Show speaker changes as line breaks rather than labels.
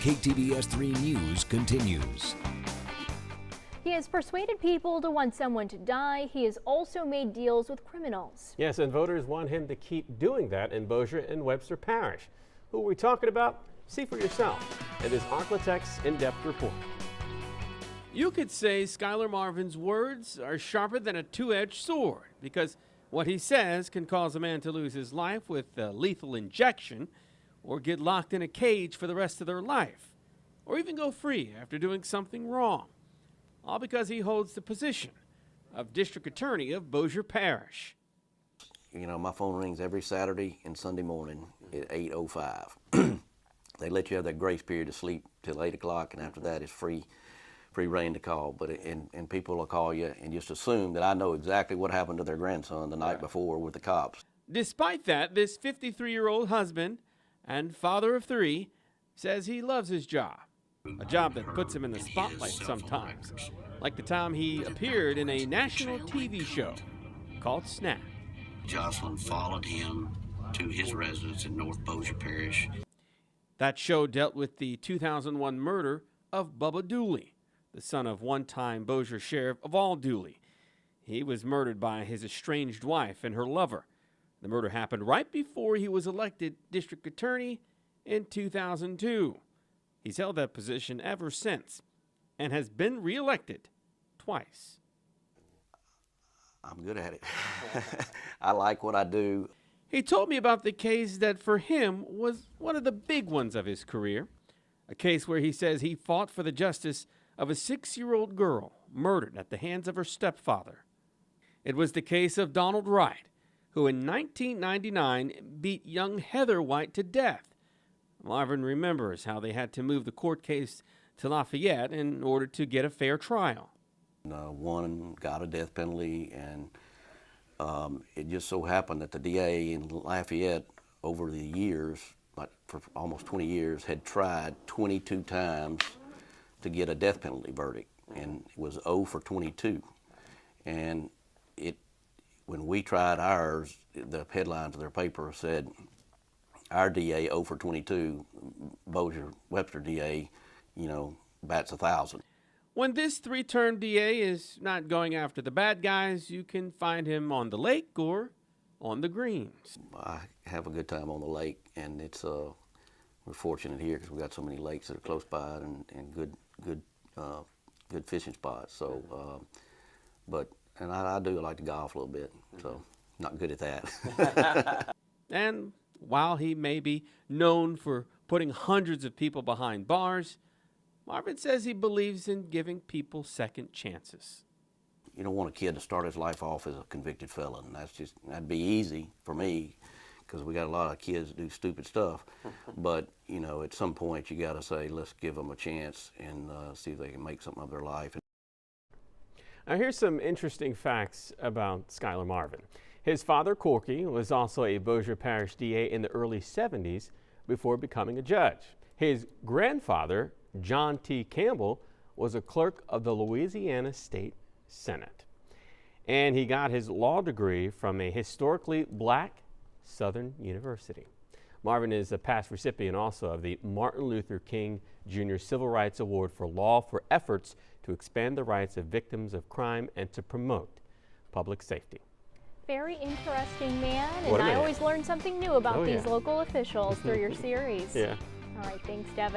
KTBS3 News continues.
He has persuaded people to want someone to die. He has also made deals with criminals.
Yes, and voters want him to keep doing that in Bossier and Webster Parish. Who are we talking about? See for yourself. It is Architect's in-depth report. You could say Schuyler Marvin's words are sharper than a two-edged sword because what he says can cause a man to lose his life with a lethal injection or get locked in a cage for the rest of their life or even go free after doing something wrong. All because he holds the position of District Attorney of Bossier Parish.
You know, my phone rings every Saturday and Sunday morning at 8:05. They let you have that grace period to sleep till 8 o'clock, and after that it's free reign to call. But and people will call you and just assume that I know exactly what happened to their grandson the night before with the cops. Despite that, this 53-year-old husband and father of 3 says he loves his job. A job that puts him in the spotlight sometimes, like the time he appeared in a national TV show called Snap.
Jocelyn followed him to his residence in North Bossier Parish.
That show dealt with the 2001 murder of Bubba Dooley, the son of one-time Bossier Sheriff of all Dooley. He was murdered by his estranged wife and her lover. The murder happened right before he was elected district attorney in 2002. He's held that position ever since and has been reelected twice.
I'm good at it. I like what I do.
He told me about the case that for him was one of the big ones of his career, a case where he says he fought for the justice of a 6-year-old girl murdered at the hands of her stepfather. It was the case of Donald Wright, who in 1999 beat young Heather White to death. Marvin remembers how they had to move the court case to Lafayette in order to get a fair trial.
One got a death penalty, and it just so happened that the DA in Lafayette over the years, like for almost 20 years, had tried 22 times to get a death penalty verdict, and it was 0 for 22. And when we tried ours, the headlines of their paper said, our DA 0 for 22, Bossier Webster DA, bats 1,000.
When this 3-term DA is not going after the bad guys, you can find him on the lake or on the greens.
I have a good time on the lake, and it's we're fortunate here because we got so many lakes that are close by and good fishing spots. So, and I do like to golf a little bit, so not good at that.
And while he may be known for putting hundreds of people behind bars, Marvin says he believes in giving people second chances.
You don't want a kid to start his life off as a convicted felon. That'd be easy for me because we got a lot of kids that do stupid stuff. But, at some point you got to say, let's give them a chance and see if they can make something of their life.
Now here's some interesting facts about Schuyler Marvin. His father, Corky, was also a Bossier Parish DA in the early 70s before becoming a judge. His grandfather, John T. Campbell, was a clerk of the Louisiana State Senate. And he got his law degree from a historically black Southern university. Marvin is a past recipient also of the Martin Luther King Jr. Civil Rights Award for Law for efforts to expand the rights of victims of crime and to promote public safety.
Very interesting man, and I always learn something new about these local officials through your series.
Yeah.
All right, thanks, Devin.